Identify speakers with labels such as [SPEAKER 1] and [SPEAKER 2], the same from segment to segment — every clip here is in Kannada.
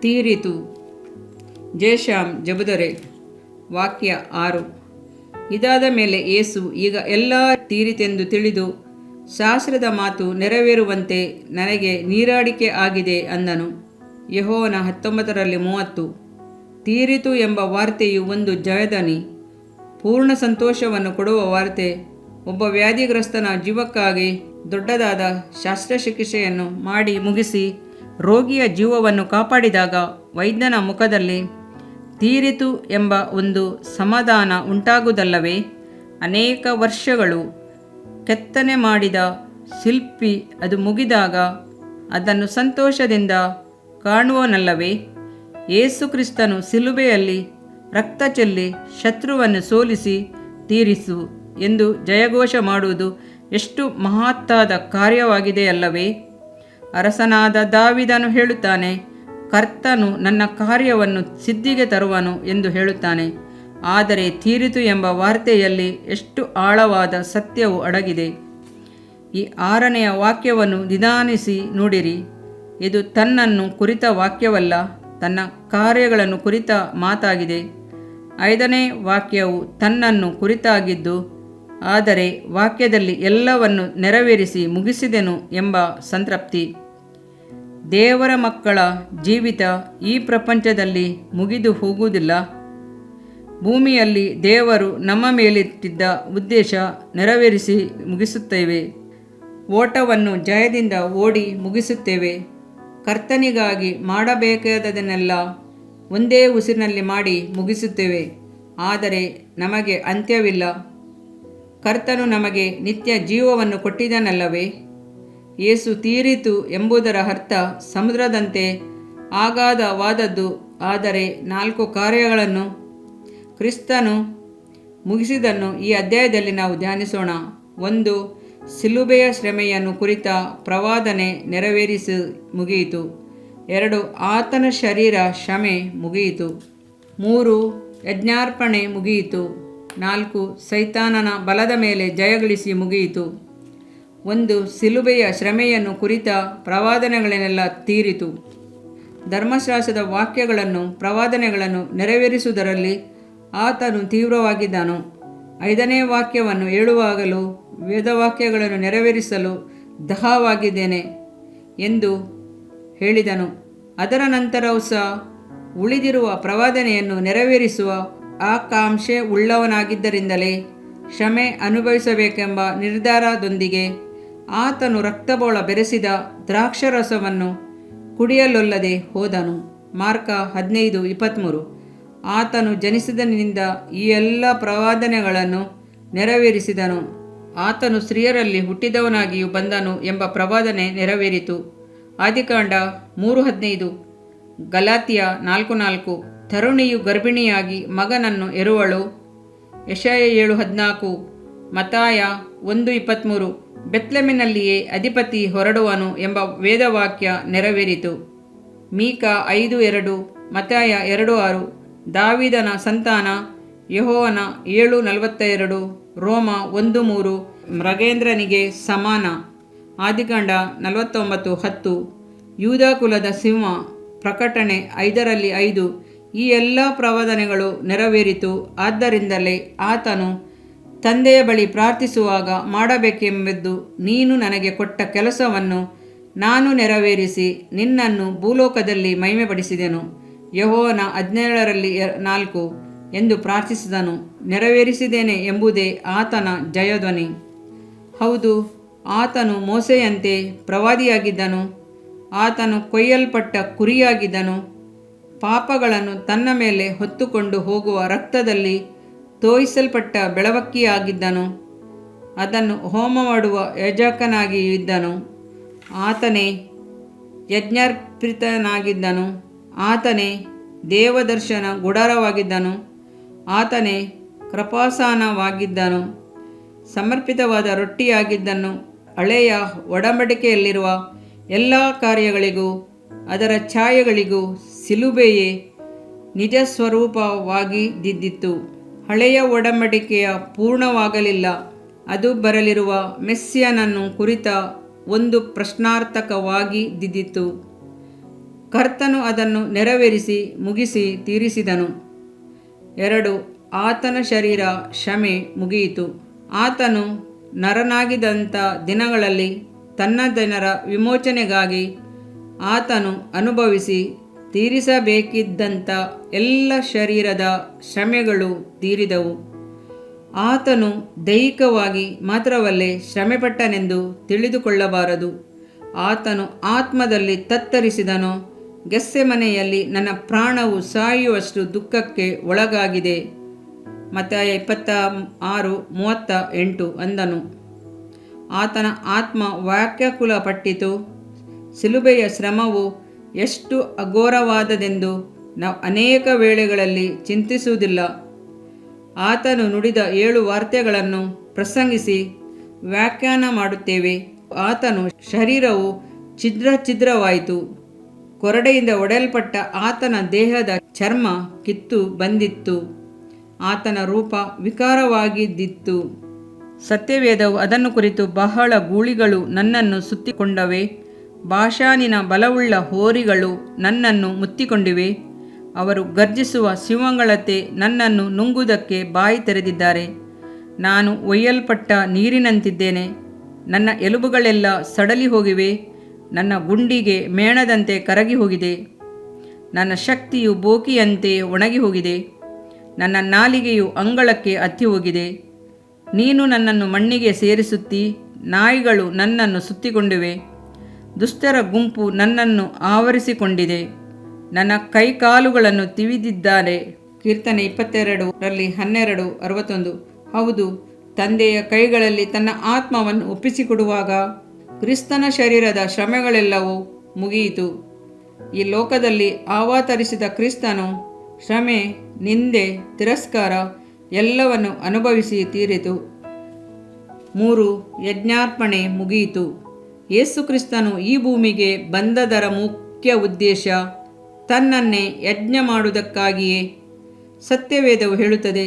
[SPEAKER 1] ತೀರಿತು. ಜೇಷಾಮ್ ಜಬುದರೆ. ವಾಕ್ಯ 6. ಇದಾದ ಮೇಲೆ ಯೇಸು, ಈಗ ಎಲ್ಲ ತೀರಿತೆಂದು ತಿಳಿದು ಶಾಸ್ತ್ರದ ಮಾತು ನೆರವೇರುವಂತೆ ನನಗೆ ನೀರಾಡಿಕೆ ಆಗಿದೆ ಅಂದನು. ಯೆಹೋವನ 19:30. ತೀರಿತು ಎಂಬ ವಾರ್ತೆಯು ಒಂದು ಜಯಧ್ವನಿ, ಪೂರ್ಣ ಸಂತೋಷವನ್ನು ಕೊಡುವ ವಾರ್ತೆ. ಒಬ್ಬ ವ್ಯಾಧಿಗ್ರಸ್ತನ ಜೀವಕ್ಕಾಗಿ ದೊಡ್ಡದಾದ ಶಸ್ತ್ರಚಿಕಿತ್ಸೆಯನ್ನು ಮಾಡಿ ಮುಗಿಸಿ ರೋಗಿಯ ಜೀವವನ್ನು ಕಾಪಾಡಿದಾಗ ವೈದ್ಯನ ಮುಖದಲ್ಲಿ ತೀರಿತು ಎಂಬ ಒಂದು ಸಮಾಧಾನ ಉಂಟಾಗುವುದಲ್ಲವೇ? ಅನೇಕ ವರ್ಷಗಳು ಕೆತ್ತನೆ ಮಾಡಿದ ಶಿಲ್ಪಿ ಅದು ಮುಗಿದಾಗ ಅದನ್ನು ಸಂತೋಷದಿಂದ ಕಾಣುವನಲ್ಲವೇ? ಯೇಸು ಕ್ರಿಸ್ತನು ಶಿಲುಬೆಯಲ್ಲಿ ರಕ್ತ ಚೆಲ್ಲಿ ಶತ್ರುವನ್ನು ಸೋಲಿಸಿ ತೀರಿಸು ಎಂದು ಜಯಘೋಷ ಮಾಡುವುದು ಎಷ್ಟು ಮಹತ್ತಾದ ಕಾರ್ಯವಾಗಿದೆಯಲ್ಲವೇ? ಅರಸನಾದ ದಾವೀದನು ಹೇಳುತ್ತಾನೆ, ಕರ್ತನು ನನ್ನ ಕಾರ್ಯವನ್ನು ಸಿದ್ಧಿಗೆ ತರುವನು ಎಂದು ಹೇಳುತ್ತಾನೆ. ಆದರೆ ತೀರಿತು ಎಂಬ ವಾರ್ತೆಯಲ್ಲಿ ಎಷ್ಟು ಆಳವಾದ ಸತ್ಯವು ಅಡಗಿದೆ. ಈ 6ನೆಯ ವಾಕ್ಯವನ್ನು ನಿಧಾನಿಸಿ ನೋಡಿರಿ. ಇದು ತನ್ನನ್ನು ಕುರಿತ ವಾಕ್ಯವಲ್ಲ, ತನ್ನ ಕಾರ್ಯಗಳನ್ನು ಕುರಿತ ಮಾತಾಗಿದೆ. 5ನೇ ವಾಕ್ಯವು ತನ್ನನ್ನು ಕುರಿತಾಗಿದ್ದು, ಆದರೆ ವಾಕ್ಯದಲ್ಲಿ ಎಲ್ಲವನ್ನು ನೆರವೇರಿಸಿ ಮುಗಿಸಿದೆನು ಎಂಬ ಸಂತೃಪ್ತಿ. ದೇವರ ಮಕ್ಕಳ ಜೀವಿತ ಈ ಪ್ರಪಂಚದಲ್ಲಿ ಮುಗಿದು ಹೋಗುವುದಿಲ್ಲ. ಭೂಮಿಯಲ್ಲಿ ದೇವರು ನಮ್ಮ ಮೇಲಿಟ್ಟಿದ್ದ ಉದ್ದೇಶ ನೆರವೇರಿಸಿ ಮುಗಿಸುತ್ತೇವೆ. ಓಟವನ್ನು ಜಯದಿಂದ ಓಡಿ ಮುಗಿಸುತ್ತೇವೆ. ಕರ್ತನಿಗಾಗಿ ಮಾಡಬೇಕಾದದನ್ನೆಲ್ಲ ಒಂದೇ ಉಸಿರಿನಲ್ಲಿ ಮಾಡಿ ಮುಗಿಸುತ್ತೇವೆ. ಆದರೆ ನಮಗೆ ಅಂತ್ಯವಿಲ್ಲ. ಕರ್ತನು ನಮಗೆ ನಿತ್ಯ ಜೀವವನ್ನು ಕೊಟ್ಟಿದ್ದಾನಲ್ಲವೇ? ಯೇಸು ತೀರಿತು ಎಂಬುದರ ಅರ್ಥ ಸಮುದ್ರದಂತೆ ಅಗಾಧವಾದದ್ದು. ಆದರೆ 4 ಕಾರ್ಯಗಳನ್ನು ಕ್ರಿಸ್ತನು ಮುಗಿಸಿದ್ದನ್ನು ಈ ಅಧ್ಯಾಯದಲ್ಲಿ ನಾವು ಧ್ಯಾನಿಸೋಣ. 1. ಶಿಲುಬೆಯ ಶ್ರಮೆಯನ್ನು ಕುರಿತ ಪ್ರವಾದನೆ ನೆರವೇರಿಸಿ ಮುಗಿಯಿತು. 2. ಆತನ ಶರೀರ ಶ್ರಮೆ ಮುಗಿಯಿತು. 3. ಯಜ್ಞಾರ್ಪಣೆ ಮುಗಿಯಿತು. 4. ಸೈತಾನನ ಬಲದ ಮೇಲೆ ಜಯಗಳಿಸಿ ಮುಗಿಯಿತು. 1. ಶಿಲುಬೆಯ ಶ್ರಮೆಯನ್ನು ಕುರಿತ ಪ್ರವಾದನೆಗಳನ್ನೆಲ್ಲ ತೀರಿತು. ಧರ್ಮಶಾಸ್ತ್ರದ ವಾಕ್ಯಗಳನ್ನು ಪ್ರವಾದನೆಗಳನ್ನು ನೆರವೇರಿಸುವುದರಲ್ಲಿ ಆತನು ತೀವ್ರವಾಗಿದ್ದನು. 5ನೇ ವಾಕ್ಯವನ್ನು ಹೇಳುವಾಗಲೂ ವೇದವಾಕ್ಯಗಳನ್ನು ನೆರವೇರಿಸಲು ದಹವಾಗಿದ್ದೇನೆ ಎಂದು ಹೇಳಿದನು. ಅದರ ನಂತರವೂ ಸಹ ಉಳಿದಿರುವ ಪ್ರವಾದನೆಯನ್ನು ನೆರವೇರಿಸುವ ಆಕಾಂಕ್ಷೆ ಉಳ್ಳವನಾಗಿದ್ದರಿಂದಲೇ ಶ್ರಮೆ ಅನುಭವಿಸಬೇಕೆಂಬ ನಿರ್ಧಾರದೊಂದಿಗೆ ಆತನು ರಕ್ತಬೋಳ ಬೆರೆಸಿದ ದ್ರಾಕ್ಷಾರಸವನ್ನು ಕುಡಿಯಲೊಲ್ಲದೆ ಹೋದನು. ಮಾರ್ಕ 15:23. ಆತನು ಜನಿಸಿದನಿಂದ ಈ ಎಲ್ಲ ಪ್ರವಾದನೆಗಳನ್ನು ನೆರವೇರಿಸಿದನು. ಆತನು ಸ್ತ್ರೀಯರಲ್ಲಿ ಹುಟ್ಟಿದವನಾಗಿಯೂ ಬಂದನು ಎಂಬ ಪ್ರವಾದನೆ ನೆರವೇರಿತು. ಆದಿಕಾಂಡ 3:15. ಗಲಾತ್ಯ 4:4. ತರುಣಿಯು ಗರ್ಭಿಣಿಯಾಗಿ ಮಗನನ್ನು ಹೆರುವಳು. ಯೆಶಾಯ 7:14. ಮತ್ತಾಯ 1:23. ಬೆತ್ಲೆಹೇಮಿನಲ್ಲಿಯೇ ಅಧಿಪತಿ ಹೊರಡುವನು ಎಂಬ ವೇದವಾಕ್ಯ ನೆರವೇರಿತು. ಮೀಕ 5:2. ಮತ್ತಾಯ 2:6. ದಾವೀದನ ಸಂತಾನ ಯೆಹೋವನ 7:42. ರೋಮ 1:3. ಮೃಗೇಂದ್ರನಿಗೆ ಸಮಾನ. ಆದಿಕಾಂಡ 49:10. ಯೂದ ಕುಲದ ಸಿಂಹ. ಪ್ರಕಟಣೆ 5:5. ಈ ಎಲ್ಲ ಪ್ರವಾದನೆಗಳು ನೆರವೇರಿತು. ಆದ್ದರಿಂದಲೇ ಆತನು ತಂದೆಯ ಬಳಿ ಪ್ರಾರ್ಥಿಸುವಾಗ ಮಾಡಬೇಕೆಂಬುದು, ನೀನು ನನಗೆ ಕೊಟ್ಟ ಕೆಲಸವನ್ನು ನಾನು ನೆರವೇರಿಸಿ ನಿನ್ನನ್ನು ಭೂಲೋಕದಲ್ಲಿ ಮಹಿಮೆಪಡಿಸಿದೆನು. ಯೆಹೋವನ 17:4 ಎಂದು ಪ್ರಾರ್ಥಿಸಿದನು. ನೆರವೇರಿಸಿದ್ದೇನೆ ಎಂಬುದೇ ಆತನ ಜಯಧ್ವನಿ. ಹೌದು, ಆತನು ಮೋಶೆಯಂತೆ ಪ್ರವಾದಿಯಾಗಿದ್ದನು. ಆತನು ಕೊಯ್ಯಲ್ಪಟ್ಟ ಕುರಿಯಾಗಿದ್ದನು. ಪಾಪಗಳನ್ನು ತನ್ನ ಮೇಲೆ ಹೊತ್ತುಕೊಂಡು ಹೋಗುವ ರಕ್ತದಲ್ಲಿ ತೋಯಿಸಲ್ಪಟ್ಟ ಬೆಳವಕ್ಕಿಯಾಗಿದ್ದನು. ಅದನ್ನು ಹೋಮ ಮಾಡುವ ಯಾಜಕನಾಗಿಯೂ ಇದ್ದನು. ಆತನೇ ಯಜ್ಞಾರ್ಪಿತನಾಗಿದ್ದನು. ಆತನೇ ದೇವದರ್ಶನ ಗುಡಾರವಾಗಿದ್ದನು. ಆತನೇ ಕೃಪಾಸನವಾಗಿದ್ದನು. ಸಮರ್ಪಿತವಾದ ರೊಟ್ಟಿಯಾಗಿದ್ದನು. ಹಳೆಯ ಒಡಂಬಡಿಕೆಯಲ್ಲಿರುವ ಎಲ್ಲ ಕಾರ್ಯಗಳಿಗೂ ಅದರ ಛಾಯೆಗಳಿಗೂ ಶಿಲುಬೆಯೇ ನಿಜ ಸ್ವರೂಪವಾಗಿದ್ದಿತು. ಹಳೆಯ ಒಡಂಬಡಿಕೆಯ ಪೂರ್ಣವಾಗಲಿಲ್ಲ. ಅದು ಬರಲಿರುವ ಮೆಸ್ಸಿಯನನ್ನು ಕುರಿತ ಒಂದು ಪ್ರಶ್ನಾರ್ಥಕವಾಗಿದ್ದಿತು. ಕರ್ತನು ಅದನ್ನು ನೆರವೇರಿಸಿ ಮುಗಿಸಿ ತೀರಿಸಿದನು. 2. ಆತನ ಶರೀರ ಶ್ರಮೆ ಮುಗಿಯಿತು. ಆತನು ನರನಾಗಿದ್ದಂಥ ದಿನಗಳಲ್ಲಿ ತನ್ನ ಜನರ ವಿಮೋಚನೆಗಾಗಿ ಆತನು ಅನುಭವಿಸಿ ತೀರಿಸಬೇಕಿದ್ದಂಥ ಎಲ್ಲ ಶರೀರದ ಶ್ರಮೆಗಳು ತೀರಿದವು. ಆತನು ದೈಹಿಕವಾಗಿ ಮಾತ್ರವಲ್ಲೇ ಶ್ರಮೆಪಟ್ಟನೆಂದು ತಿಳಿದುಕೊಳ್ಳಬಾರದು. ಆತನು ಆತ್ಮದಲ್ಲಿ ತತ್ತರಿಸಿದನು. ಗೆತ್ಸೆಮನೆಯಲ್ಲಿ ನನ್ನ ಪ್ರಾಣವು ಸಾಯುವಷ್ಟು ದುಃಖಕ್ಕೆ ಒಳಗಾಗಿದೆ. ಮತ್ತಾಯ 26:38 ಅಂದನು. ಆತನ ಆತ್ಮ ವ್ಯಾಕುಲಪಟ್ಟಿತು. ಶಿಲುಬೆಯ ಶ್ರಮವು ಎಷ್ಟು ಅಘೋರವಾದದೆಂದು ನಾವು ಅನೇಕ ವೇಳೆಗಳಲ್ಲಿ ಚಿಂತಿಸುವುದಿಲ್ಲ. ಆತನು ನುಡಿದ 7 ವಾರ್ತೆಗಳನ್ನು ಪ್ರಸಂಗಿಸಿ ವ್ಯಾಖ್ಯಾನ ಮಾಡುತ್ತೇವೆ. ಆತನ ಶರೀರವು ಛಿದ್ರವಾಯಿತು. ಕೊರಡೆಯಿಂದ ಒಡೆಯಲ್ಪಟ್ಟ ಆತನ ದೇಹದ ಚರ್ಮ ಕಿತ್ತು ಬಂದಿತ್ತು. ಆತನ ರೂಪ ವಿಕಾರವಾಗಿದ್ದಿತ್ತು. ಸತ್ಯವೇದವು ಅದನ್ನು ಕುರಿತು ಬಹಳ ಗೂಳಿಗಳು ನನ್ನನ್ನು ಸುತ್ತಿಕೊಂಡವೆ. ಬಾಷಾನಿನ ಬಲವುಳ್ಳ ಹೋರಿಗಳು ನನ್ನನ್ನು ಮುತ್ತಿಕೊಂಡಿವೆ. ಅವರು ಗರ್ಜಿಸುವ ಸಿಂಹಗಳಂತೆ ನನ್ನನ್ನು ನುಂಗುವುದಕ್ಕೆ ಬಾಯಿ ತೆರೆದಿದ್ದಾರೆ. ನಾನು ಒಯ್ಯಲ್ಪಟ್ಟ ನೀರಿನಂತಿದ್ದೇನೆ. ನನ್ನ ಎಲುಬುಗಳೆಲ್ಲ ಸಡಲಿ ಹೋಗಿವೆ. ನನ್ನ ಗುಂಡಿಗೆ ಮೇಣದಂತೆ ಕರಗಿ ಹೋಗಿದೆ. ನನ್ನ ಶಕ್ತಿಯು ಬೋಕಿಯಂತೆ ಒಣಗಿ ಹೋಗಿದೆ. ನನ್ನ ನಾಲಿಗೆಯು ಅಂಗಳಕ್ಕೆ ಹತ್ತಿ ಹೋಗಿದೆ. ನೀನು ನನ್ನನ್ನು ಮಣ್ಣಿಗೆ ಸೇರಿಸುತ್ತಿ. ನಾಯಿಗಳು ನನ್ನನ್ನು ಸುತ್ತಿಕೊಂಡಿವೆ. ದುಷ್ಟರ ಗುಂಪು ನನ್ನನ್ನು ಆವರಿಸಿಕೊಂಡಿದೆ. ನನ್ನ ಕೈಕಾಲುಗಳನ್ನು ತಿವಿದಿದ್ದಾರೆ. ಕೀರ್ತನೆ 22:12-61. ಹೌದು, ತಂದೆಯ ಕೈಗಳಲ್ಲಿ ತನ್ನ ಆತ್ಮವನ್ನು ಒಪ್ಪಿಸಿಕೊಡುವಾಗ ಕ್ರಿಸ್ತನ ಶರೀರದ ಶ್ರಮೆಗಳೆಲ್ಲವೂ ಮುಗಿಯಿತು. ಈ ಲೋಕದಲ್ಲಿ ಅವತರಿಸಿದ ಕ್ರಿಸ್ತನು ಶ್ರಮೆ, ನಿಂದೆ, ತಿರಸ್ಕಾರ ಎಲ್ಲವನ್ನು ಅನುಭವಿಸಿ ತೀರಿತು. 3. ಯಜ್ಞಾರ್ಪಣೆ ಮುಗಿಯಿತು. ಯೇಸು ಕ್ರಿಸ್ತನು ಈ ಭೂಮಿಗೆ ಬಂದದರ ಮುಖ್ಯ ಉದ್ದೇಶ ತನ್ನನ್ನೇ ಯಜ್ಞ ಮಾಡುವುದಕ್ಕಾಗಿಯೇ. ಸತ್ಯವೇದವು ಹೇಳುತ್ತದೆ,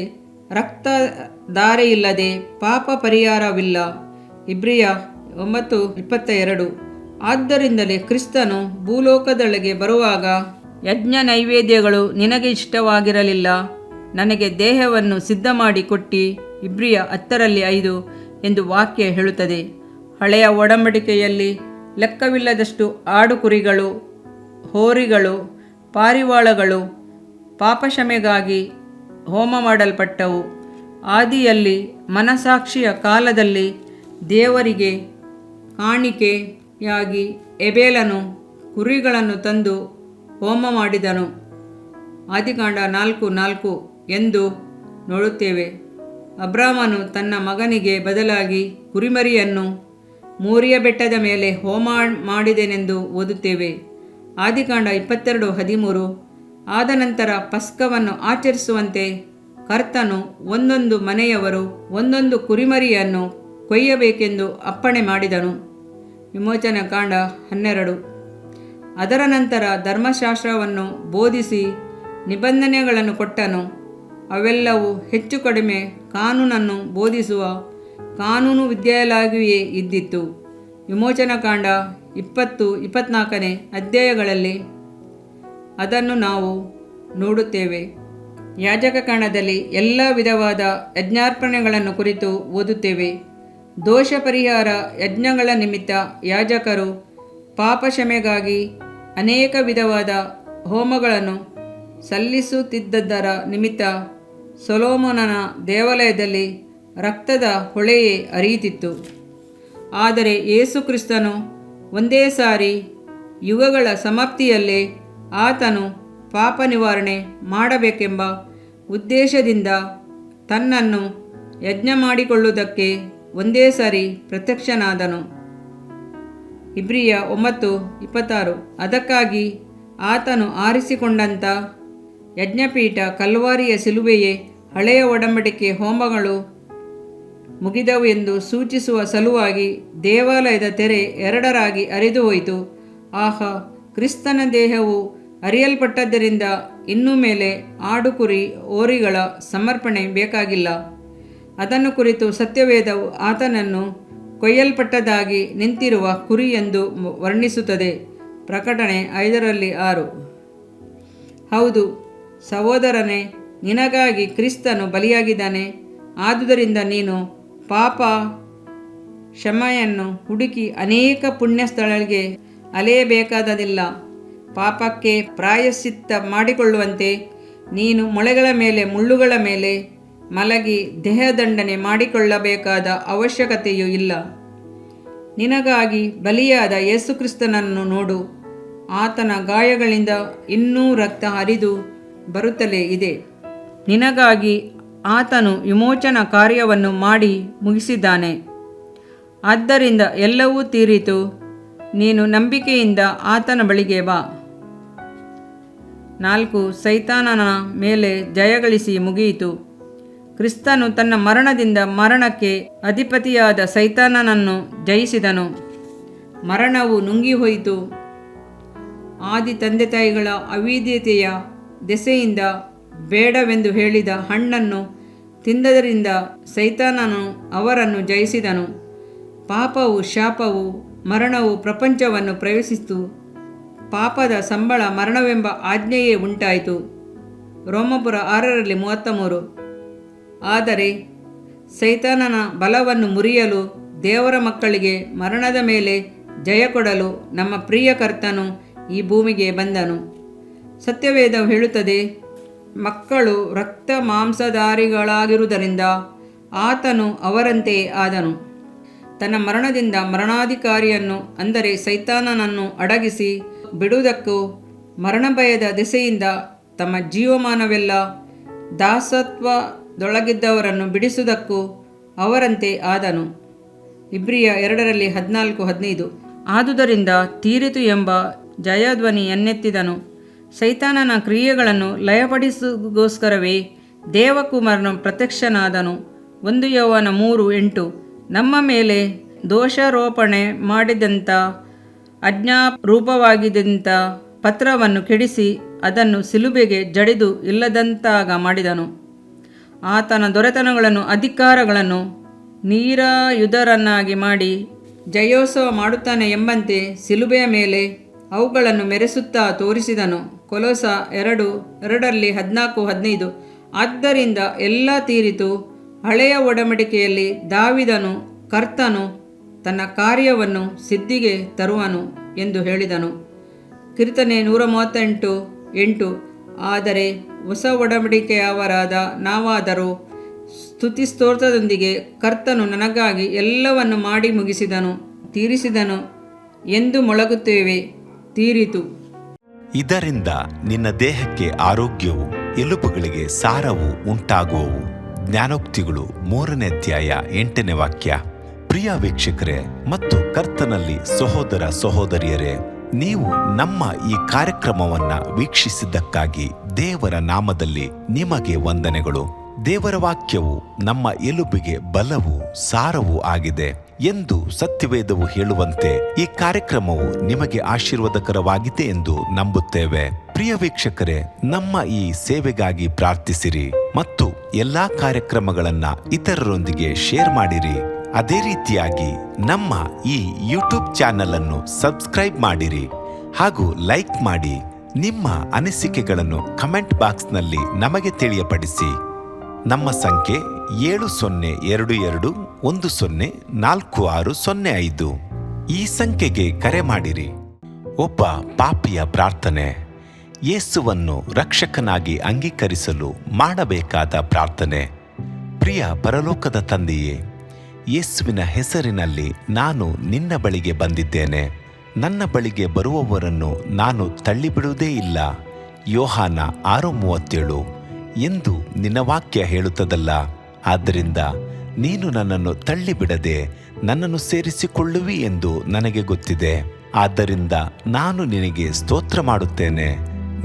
[SPEAKER 1] ರಕ್ತಧಾರೆಯಿಲ್ಲದೆ ಪಾಪ ಪರಿಹಾರವಿಲ್ಲ. ಇಬ್ರಿಯ 9:22. ಆದ್ದರಿಂದಲೇ ಕ್ರಿಸ್ತನು ಭೂಲೋಕದೊಳಗೆ ಬರುವಾಗ ಯಜ್ಞ ನೈವೇದ್ಯಗಳು ನಿನಗೆ ಇಷ್ಟವಾಗಿರಲಿಲ್ಲ, ನನಗೆ ದೇಹವನ್ನು ಸಿದ್ಧ ಮಾಡಿ ಕೊಟ್ಟಿ. ಇಬ್ರಿಯ 10:5 ಎಂದು ವಾಕ್ಯ ಹೇಳುತ್ತದೆ. ಹಳೆಯ ಒಡಂಬಡಿಕೆಯಲ್ಲಿ ಲೆಕ್ಕವಿಲ್ಲದಷ್ಟು ಆಡುಕುರಿಗಳು, ಹೋರಿಗಳು, ಪಾರಿವಾಳಗಳು ಪಾಪಕ್ಷಮೆಗಾಗಿ ಹೋಮ ಮಾಡಲ್ಪಟ್ಟವು. ಆದಿಯಲ್ಲಿ ಮನಸಾಕ್ಷಿಯ ಕಾಲದಲ್ಲಿ ದೇವರಿಗೆ ಕಾಣಿಕೆಯಾಗಿ ಹೇಬೇಲನು ಕುರಿಗಳನ್ನು ತಂದು ಹೋಮ ಮಾಡಿದನು. ಆದಿಕಾಂಡ 4:4 ಎಂದು ನೋಡುತ್ತೇವೆ. ಅಬ್ರಾಮನು ತನ್ನ ಮಗನಿಗೆ ಬದಲಾಗಿ ಕುರಿಮರಿಯನ್ನು ಮೋರಿಯ ಬೆಟ್ಟದ ಮೇಲೆ ಹೋಮ ಮಾಡಿದೆನೆಂದು ಓದುತ್ತೇವೆ. ಆದಿಕಾಂಡ 22:13. ಆದ ನಂತರ ಪಸ್ಕವನ್ನು ಆಚರಿಸುವಂತೆ ಕರ್ತನು ಒಂದೊಂದು ಮನೆಯವರು ಒಂದೊಂದು ಕುರಿಮರಿಯನ್ನು ಕೊಯ್ಯಬೇಕೆಂದು ಅಪ್ಪಣೆ ಮಾಡಿದನು. ವಿಮೋಚನಕಾಂಡ 12. ಅದರ ನಂತರ ಧರ್ಮಶಾಸ್ತ್ರವನ್ನು ಬೋಧಿಸಿ ನಿಬಂಧನೆಗಳನ್ನು ಕೊಟ್ಟನು. ಅವೆಲ್ಲವೂ ಹೆಚ್ಚು ಕಡಿಮೆ ಕಾನೂನನ್ನು ಬೋಧಿಸುವ ಕಾನೂನು ವಿದ್ಯಾಲಯವಾಗಿಯೇ ಇದ್ದಿತ್ತು. ವಿಮೋಚನಕಾಂಡ 20-24 ಅಧ್ಯಾಯಗಳಲ್ಲಿ ಅದನ್ನು ನಾವು ನೋಡುತ್ತೇವೆ. ಯಾಜಕಕಾಂಡದಲ್ಲಿ ಎಲ್ಲ ವಿಧವಾದ ಯಜ್ಞಾರ್ಪಣೆಗಳನ್ನು ಕುರಿತು ಓದುತ್ತೇವೆ. ದೋಷ ಪರಿಹಾರ ಯಜ್ಞಗಳ ನಿಮಿತ್ತ ಯಾಜಕರು ಪಾಪಕ್ಷಮೆಗಾಗಿ ಅನೇಕ ವಿಧವಾದ ಹೋಮಗಳನ್ನು ಸಲ್ಲಿಸುತ್ತಿದ್ದದರ ನಿಮಿತ್ತ ಸೊಲೊಮೋನನ ದೇವಾಲಯದಲ್ಲಿ ರಕ್ತದ ಹೊಳೆಯೇ ಹರಿಯುತ್ತಿತ್ತು. ಆದರೆ ಯೇಸು ಕ್ರಿಸ್ತನು ಒಂದೇ ಸಾರಿ ಯುಗಗಳ ಸಮಾಪ್ತಿಯಲ್ಲೇ ಆತನು ಪಾಪ ನಿವಾರಣೆ ಮಾಡಬೇಕೆಂಬ ಉದ್ದೇಶದಿಂದ ತನ್ನನ್ನು ಯಜ್ಞ ಮಾಡಿಕೊಳ್ಳುವುದಕ್ಕೆ ಒಂದೇ ಸಾರಿ ಪ್ರತ್ಯಕ್ಷನಾದನು. ಇಬ್ರಿಯ 9:26. ಅದಕ್ಕಾಗಿ ಆತನು ಆರಿಸಿಕೊಂಡಂಥ ಯಜ್ಞಪೀಠ ಕಲ್ವಾರಿಯ ಶಿಲುಬೆಯೇ ಹಳೆಯ ಒಡಂಬಡಿಕೆ ಹೋಮಗಳು ಮುಗಿದವು ಎಂದು ಸೂಚಿಸುವ ಸಲುವಾಗಿ ದೇವಾಲಯದ ತೆರೆ ಎರಡರಾಗಿ ಹರಿದು ಹೋಯಿತು. ಆಹಾ, ಕ್ರಿಸ್ತನ ದೇಹವು ಹರಿಯಲ್ಪಟ್ಟದ್ದರಿಂದ ಇನ್ನು ಮೇಲೆ ಆಡುಕುರಿ ಹೋರಿಗಳ ಸಮರ್ಪಣೆ ಬೇಕಾಗಿಲ್ಲ. ಅದನ್ನು ಕುರಿತು ಸತ್ಯವೇದವು ಆತನನ್ನು ಕೊಯ್ಯಲ್ಪಟ್ಟದಾಗಿ ನಿಂತಿರುವ ಕುರಿ ಎಂದು ವರ್ಣಿಸುತ್ತದೆ. ಪ್ರಕಟಣೆ 5:6. ಹೌದು ಸಹೋದರನೇ, ನಿನಗಾಗಿ ಕ್ರಿಸ್ತನು ಬಲಿಯಾಗಿದ್ದಾನೆ. ಆದುದರಿಂದ ನೀನು ಪಾಪ ಕ್ಷಮೆಯನ್ನು ಹುಡುಕಿ ಅನೇಕ ಪುಣ್ಯ ಸ್ಥಳಗಳಿಗೆ ಅಲೆಯಬೇಕಾದದಿಲ್ಲ. ಪಾಪಕ್ಕೆ ಪ್ರಾಯಶ್ಚಿತ್ತ ಮಾಡಿಕೊಳ್ಳುವಂತೆ ನೀನು ಮೊಳೆಗಳ ಮೇಲೆ ಮುಳ್ಳುಗಳ ಮೇಲೆ ಮಲಗಿ ದೇಹದಂಡನೆ ಮಾಡಿಕೊಳ್ಳಬೇಕಾದ ಅವಶ್ಯಕತೆಯೂ ಇಲ್ಲ. ನಿನಗಾಗಿ ಬಲಿಯಾದ ಯೇಸುಕ್ರಿಸ್ತನನ್ನು ನೋಡು. ಆತನ ಗಾಯಗಳಿಂದ ಇನ್ನೂ ರಕ್ತ ಹರಿದು ಬರುತ್ತಲೇ ಇದೆ. ನಿನಗಾಗಿ ಆತನು ವಿಮೋಚನಾ ಕಾರ್ಯವನ್ನು ಮಾಡಿ ಮುಗಿಸಿದ್ದಾನೆ. ಆದ್ದರಿಂದ ಎಲ್ಲವೂ ತೀರಿತು. ನೀನು ನಂಬಿಕೆಯಿಂದ ಆತನ ಬಳಿಗೆ ಬಾ. 4. ಸೈತಾನನ ಮೇಲೆ ಜಯಗಳಿಸಿ ಮುಗಿಯಿತು. ಕ್ರಿಸ್ತನು ತನ್ನ ಮರಣದಿಂದ ಮರಣಕ್ಕೆ ಅಧಿಪತಿಯಾದ ಸೈತಾನನನ್ನು ಜಯಿಸಿದನು. ಮರಣವು ನುಂಗಿಹೋಯಿತು. ಆದಿ ತಂದೆ ತಾಯಿಗಳ ಅವಿಧೇಯತೆಯ ದೆಸೆಯಿಂದ ಬೇಡವೆಂದು ಹೇಳಿದ ಹಣ್ಣನ್ನು ತಿಂದದರಿಂದ ಸೈತಾನನು ಅವರನ್ನು ಜಯಿಸಿದನು. ಪಾಪವು, ಶಾಪವು, ಮರಣವು ಪ್ರಪಂಚವನ್ನು ಪ್ರವೇಶಿಸಿತು. ಪಾಪದ ಸಂಬಳ ಮರಣವೆಂಬ ಆಜ್ಞೆಯೇ ಉಂಟಾಯಿತು. ರೋಮಾಪುರ 6:33. ಆದರೆ ಸೈತಾನನ ಬಲವನ್ನು ಮುರಿಯಲು ದೇವರ ಮಕ್ಕಳಿಗೆ ಮರಣದ ಮೇಲೆ ಜಯ ಕೊಡಲು ನಮ್ಮ ಪ್ರಿಯ ಕರ್ತನು ಈ ಭೂಮಿಗೆ ಬಂದನು. ಸತ್ಯವೇದವು ಹೇಳುತ್ತದೆ, ಮಕ್ಕಳು ರಕ್ತ ಮಾಂಸಧಾರಿಗಳಾಗಿರುವುದರಿಂದ ಆತನು ಅವರಂತೆಯೇ ಆದನು. ತನ್ನ ಮರಣದಿಂದ ಮರಣಾಧಿಕಾರಿಯನ್ನು ಅಂದರೆ ಸೈತಾನನನ್ನು ಅಡಗಿಸಿ ಬಿಡುವುದಕ್ಕೂ ಮರಣಭಯದ ದೆಸೆಯಿಂದ ತಮ್ಮ ಜೀವಮಾನವೆಲ್ಲ ದಾಸತ್ವದೊಳಗಿದ್ದವರನ್ನು ಬಿಡಿಸುವುದಕ್ಕೂ ಅವರಂತೆ ಆದನು. ಇಬ್ರಿಯ 2:14-15. ಆದುದರಿಂದ ತೀರಿತು ಎಂಬ ಜಯಧ್ವನಿಯನ್ನೆತ್ತಿದನು. ಸೈತಾನನ ಕ್ರಿಯೆಗಳನ್ನು ಲಯಪಡಿಸುಗೋಸ್ಕರವೇ ದೇವಕುಮಾರನು ಪ್ರತ್ಯಕ್ಷನಾದನು. 1 ಯೋಹಾನ 3:8. ನಮ್ಮ ಮೇಲೆ ದೋಷಾರೋಪಣೆ ಮಾಡಿದಂಥ ಆಜ್ಞಾರೂಪವಾಗಿದ್ದಂಥ ಪತ್ರವನ್ನು ಕೆಡಿಸಿ ಅದನ್ನು ಸಿಲುಬೆಗೆ ಜಡಿದು ಇಲ್ಲದಂತಾಗ ಮಾಡಿದನು. ಆತನ ದೊರೆತನಗಳನ್ನು ಅಧಿಕಾರಗಳನ್ನು ನೀರಾಯುಧರನ್ನಾಗಿ ಮಾಡಿ ಜಯೋತ್ಸವ ಮಾಡುತ್ತಾನೆ ಎಂಬಂತೆ ಸಿಲುಬೆಯ ಮೇಲೆ ಅವುಗಳನ್ನು ಮೆರೆಸುತ್ತಾ ತೋರಿಸಿದನು. ಕೊಲೋಸ 2:14-15. ಆದ್ದರಿಂದ ಎಲ್ಲ ತೀರಿತು. ಹಳೆಯ ಒಡಂಬಡಿಕೆಯಲ್ಲಿ ದಾವೀದನು ಕರ್ತನು ತನ್ನ ಕಾರ್ಯವನ್ನು ಸಿದ್ಧಿಗೆ ತರುವನು ಎಂದು ಹೇಳಿದನು. ಕೀರ್ತನೆ 138:8. ಆದರೆ ಹೊಸ ಒಡಂಬಡಿಕೆಯವರಾದ ನಾವಾದರೂ ಸ್ತುತಿಸ್ತೋತ್ರದೊಂದಿಗೆ ಕರ್ತನು ನನಗಾಗಿ ಎಲ್ಲವನ್ನು ಮಾಡಿ ಮುಗಿಸಿದನು, ತೀರಿಸಿದನು ಎಂದು ಮೊಳಗುತ್ತೇವೆ. ತೀರಿತು.
[SPEAKER 2] ಇದರಿಂದ ನಿನ್ನ ದೇಹಕ್ಕೆ ಆರೋಗ್ಯವು, ಎಲುಬುಗಳಿಗೆ ಸಾರವು ಉಂಟಾಗುವವು. ಜ್ಞಾನೋಕ್ತಿಗಳು 3ನೇ ಅಧ್ಯಾಯ 8ನೇ ವಾಕ್ಯ. ಪ್ರಿಯ ವೀಕ್ಷಕರೇ ಮತ್ತು ಕರ್ತನಲ್ಲಿ ಸಹೋದರ ಸಹೋದರಿಯರೇ, ನೀವು ನಮ್ಮ ಈ ಕಾರ್ಯಕ್ರಮವನ್ನ ವೀಕ್ಷಿಸಿದ್ದಕ್ಕಾಗಿ ದೇವರ ನಾಮದಲ್ಲಿ ನಿಮಗೆ ವಂದನೆಗಳು. ದೇವರ ವಾಕ್ಯವು ನಮ್ಮ ಎಲುಬಿಗೆ ಬಲವು, ಸಾರವೂ ಆಗಿದೆ ಎಂದು ಸತ್ಯವೇದವು ಹೇಳುವಂತೆ ಈ ಕಾರ್ಯಕ್ರಮವು ನಿಮಗೆ ಆಶೀರ್ವಾದಕರವಾಗಿದೆ ಎಂದು ನಂಬುತ್ತೇವೆ. ಪ್ರಿಯ ವೀಕ್ಷಕರೇ, ನಮ್ಮ ಈ ಸೇವೆಗಾಗಿ ಪ್ರಾರ್ಥಿಸಿರಿ ಮತ್ತು ಎಲ್ಲಾ ಕಾರ್ಯಕ್ರಮಗಳನ್ನ ಇತರರೊಂದಿಗೆ ಶೇರ್ ಮಾಡಿರಿ. ಅದೇ ರೀತಿಯಾಗಿ ನಮ್ಮ ಈ ಯೂಟ್ಯೂಬ್ ಚಾನೆಲ್ ಅನ್ನು ಸಬ್ಸ್ಕ್ರೈಬ್ ಮಾಡಿರಿ ಹಾಗೂ ಲೈಕ್ ಮಾಡಿ. ನಿಮ್ಮ ಅನಿಸಿಕೆಗಳನ್ನು ಕಮೆಂಟ್ ಬಾಕ್ಸ್ನಲ್ಲಿ ನಮಗೆ ತಿಳಿಯಪಡಿಸಿ. ನಮ್ಮ ಸಂಖ್ಯೆ 7022104605. ಈ ಸಂಖ್ಯೆಗೆ ಕರೆ ಮಾಡಿರಿ. ಒಬ್ಬ ಪಾಪಿಯ ಪ್ರಾರ್ಥನೆ. ಯೇಸುವನ್ನು ರಕ್ಷಕನಾಗಿ ಅಂಗೀಕರಿಸಲು ಮಾಡಬೇಕಾದ ಪ್ರಾರ್ಥನೆ. ಪ್ರಿಯ ಪರಲೋಕದ ತಂದೆಯೇ, ಯೇಸುವಿನ ಹೆಸರಿನಲ್ಲಿ ನಾನು ನಿನ್ನ ಬಳಿಗೆ ಬಂದಿದ್ದೇನೆ. ನನ್ನ ಬಳಿಗೆ ಬರುವವರನ್ನು ನಾನು ತಳ್ಳಿಬಿಡುವುದೇ ಇಲ್ಲ. ಯೋಹಾನ 6:37 ಎಂದು ನಿನ್ನ ವಾಕ್ಯ ಹೇಳುತ್ತದಲ್ಲ. ಆದ್ದರಿಂದ ನೀನು ನನ್ನನ್ನು ತಳ್ಳಿಬಿಡದೆ ನನ್ನನ್ನು ಸೇರಿಸಿಕೊಳ್ಳುವಿ ಎಂದು ನನಗೆ ಗೊತ್ತಿದೆ. ಆದ್ದರಿಂದ ನಾನು ನಿನಗೆ ಸ್ತೋತ್ರ ಮಾಡುತ್ತೇನೆ.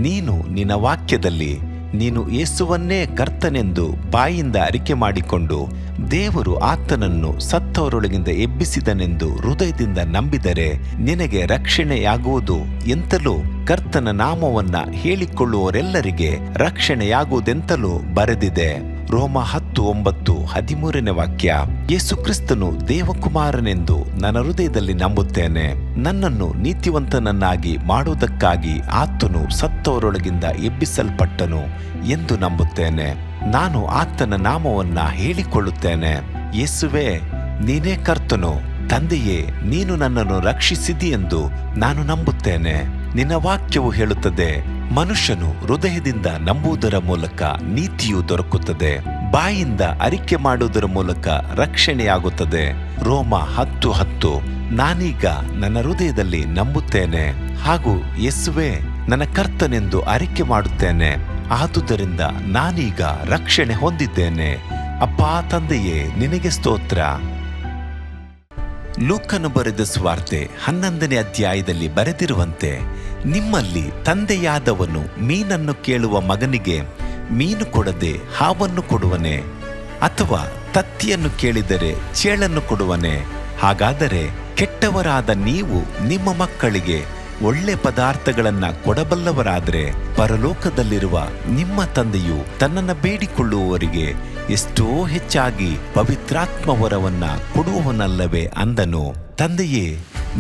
[SPEAKER 2] ನೀನು ನಿನ್ನ ವಾಕ್ಯದಲ್ಲಿ ನೀನು ಯೇಸುವನ್ನೇ ಕರ್ತನೆಂದು ಬಾಯಿಂದ ಅರಿಕೆ ಮಾಡಿಕೊಂಡು ದೇವರು ಆತನನ್ನು ಸತ್ತವರೊಳಗಿಂದ ಎಬ್ಬಿಸಿದನೆಂದು ಹೃದಯದಿಂದ ನಂಬಿದರೆ ನಿನಗೆ ರಕ್ಷಣೆಯಾಗುವುದು ಎಂತಲೂ ಕರ್ತನ ನಾಮವನ್ನ ಹೇಳಿಕೊಳ್ಳುವವರೆಲ್ಲರಿಗೆ ರಕ್ಷಣೆಯಾಗುವುದೆಂತಲೂ ಬರೆದಿದೆ. ರೋಮ ಮಾರ್ಕ್ 9:13 ವಾಕ್ಯ. ಯೇಸು ಕ್ರಿಸ್ತನು ದೇವಕುಮಾರನೆಂದು ನನ್ನ ಹೃದಯದಲ್ಲಿ ನಂಬುತ್ತೇನೆ. ನನ್ನನ್ನು ನೀತಿವಂತನನ್ನಾಗಿ ಮಾಡುವುದಕ್ಕಾಗಿ ಆತನು ಸತ್ತವರೊಳಗಿಂದ ಎಬ್ಬಿಸಲ್ಪಟ್ಟನು ಎಂದು ನಂಬುತ್ತೇನೆ. ನಾನು ಆತನ ನಾಮವನ್ನ ಹೇಳಿಕೊಳ್ಳುತ್ತೇನೆ. ಯೇಸುವೇ, ನೀನೇ ಕರ್ತನು. ತಂದೆಯೇ, ನೀನು ನನ್ನನ್ನು ರಕ್ಷಿಸಿದಿ ಎಂದು ನಾನು ನಂಬುತ್ತೇನೆ. ನಿನ್ನ ವಾಕ್ಯವು ಹೇಳುತ್ತದೆ, ಮನುಷ್ಯನು ಹೃದಯದಿಂದ ನಂಬುವುದರ ಮೂಲಕ ನೀತಿಯು ದೊರಕುತ್ತದೆ, ಬಾಯಿಂದ ಅರಿಕೆ ಮಾಡುವುದರ ಮೂಲಕ ರಕ್ಷಣೆಯಾಗುತ್ತದೆ. ರೋಮ 10:10. ನಾನೀಗ ನನ್ನ ಹೃದಯದಲ್ಲಿ ನಂಬುತ್ತೇನೆ ಹಾಗೂ ಯೇಸುವೇ ನನ್ನ ಕರ್ತನೆಂದು ಅರಿಕೆ ಮಾಡುತ್ತೇನೆ. ಆದುದರಿಂದ ನಾನೀಗ ರಕ್ಷಣೆ ಹೊಂದಿದ್ದೇನೆ. ಅಪ್ಪಾ ತಂದೆಯೇ, ನಿನಗೆ ಸ್ತೋತ್ರ. ಲೂಕನು ಬರೆದ ಸುವಾರ್ತೆ 11ನೇ ಅಧ್ಯಾಯದಲ್ಲಿ ಬರೆದಿರುವಂತೆ, ನಿಮ್ಮಲ್ಲಿ ತಂದೆಯಾದವನು ಮೀನನ್ನು ಕೇಳುವ ಮಗನಿಗೆ ಮೀನು ಕೊಡದೆ ಹಾವನ್ನು ಕೊಡುವನೆ? ಅಥವಾ ತತ್ತಿಯನ್ನು ಕೇಳಿದರೆ ಚೇಳನ್ನು ಕೊಡುವನೆ? ಹಾಗಾದರೆ ಕೆಟ್ಟವರಾದ ನೀವು ನಿಮ್ಮ ಮಕ್ಕಳಿಗೆ ಒಳ್ಳೆ ಪದಾರ್ಥಗಳನ್ನ ಕೊಡಬಲ್ಲವರಾದರೆ ಪರಲೋಕದಲ್ಲಿರುವ ನಿಮ್ಮ ತಂದೆಯು ತನ್ನನ್ನು ಬೇಡಿಕೊಳ್ಳುವವರಿಗೆ ಎಷ್ಟೋ ಹೆಚ್ಚಾಗಿ ಪವಿತ್ರಾತ್ಮ ವರವನ್ನ ಕೊಡುವವನಲ್ಲವೇ ಅಂದನು. ತಂದೆಯೇ,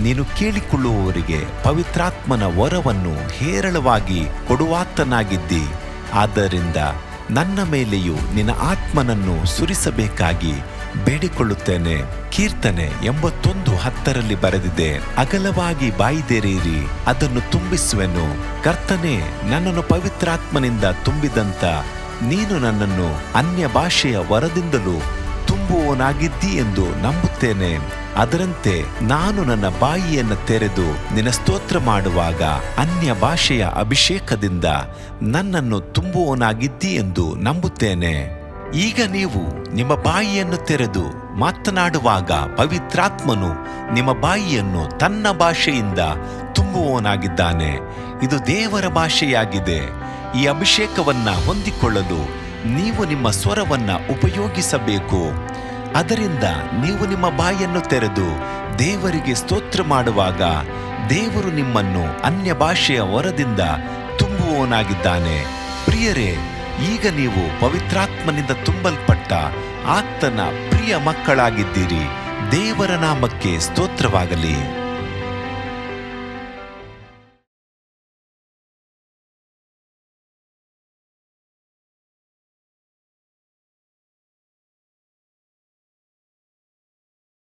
[SPEAKER 2] ನೀನು ಕೇಳಿಕೊಳ್ಳುವವರಿಗೆ ಪವಿತ್ರಾತ್ಮನ ವರವನ್ನು ಹೇರಳವಾಗಿ ಕೊಡುವಾತನಾಗಿದ್ದಿ. ಆದ್ದರಿಂದ ನನ್ನ ಮೇಲೆಯೂ ನಿನ್ನ ಆತ್ಮನನ್ನು ಸುರಿಸಬೇಕಾಗಿ ಬೇಡಿಕೊಳ್ಳುತ್ತೇನೆ. ಕೀರ್ತನೆ 81:10 ಬರೆದಿದೆ, ಅಗಲವಾಗಿ ಬಾಯಿದೆರೆಯಿರಿ, ಅದನ್ನು ತುಂಬಿಸುವೆನು. ಕರ್ತನೇ, ನನ್ನನ್ನು ಪವಿತ್ರಾತ್ಮನಿಂದ ತುಂಬಿದಂತ ನೀನು ನನ್ನನ್ನು ಅನ್ಯ ಭಾಷೆಯ ವರದಿಂದಲೂ ತುಂಬುವವನಾಗಿದ್ದಿ ಎಂದು ನಂಬುತ್ತೇನೆ. ಅದರಂತೆ ನಾನು ನನ್ನ ಬಾಯಿಯನ್ನು ತೆರೆದು ನಿನ್ನ ಸ್ತೋತ್ರ ಮಾಡುವಾಗ ಅನ್ಯ ಭಾಷೆಯ ಅಭಿಷೇಕದಿಂದ ನನ್ನನ್ನು ತುಂಬುವವನಾಗಿದ್ದಿ ಎಂದು ನಂಬುತ್ತೇನೆ. ಈಗ ನೀವು ನಿಮ್ಮ ಬಾಯಿಯನ್ನು ತೆರೆದು ಮಾತನಾಡುವಾಗ ಪವಿತ್ರಾತ್ಮನು ನಿಮ್ಮ ಬಾಯಿಯನ್ನು ತನ್ನ ಭಾಷೆಯಿಂದ ತುಂಬುವವನಾಗಿದ್ದಾನೆ. ಇದು ದೇವರ ಭಾಷೆಯಾಗಿದೆ. ಈ ಅಭಿಷೇಕವನ್ನ ಹೊಂದಿಕೊಳ್ಳಲು ನೀವು ನಿಮ್ಮ ಸ್ವರವನ್ನ ಉಪಯೋಗಿಸಬೇಕು. ಅದರಿಂದ ನೀವು ನಿಮ್ಮ ಬಾಯಿಯನ್ನು ತೆರೆದು ದೇವರಿಗೆ ಸ್ತೋತ್ರ ಮಾಡುವಾಗ ದೇವರು ನಿಮ್ಮನ್ನು ಅನ್ಯ ಭಾಷೆಯ ವರದಿಂದ ತುಂಬುವವನಾಗಿದ್ದಾನೆ. ಪ್ರಿಯರೇ, ಈಗ ನೀವು ಪವಿತ್ರಾತ್ಮನಿಂದ ತುಂಬಲ್ಪಟ್ಟ ಆತನ ಪ್ರಿಯ ಮಕ್ಕಳಾಗಿದ್ದೀರಿ. ದೇವರ ನಾಮಕ್ಕೆ ಸ್ತೋತ್ರವಾಗಲಿ.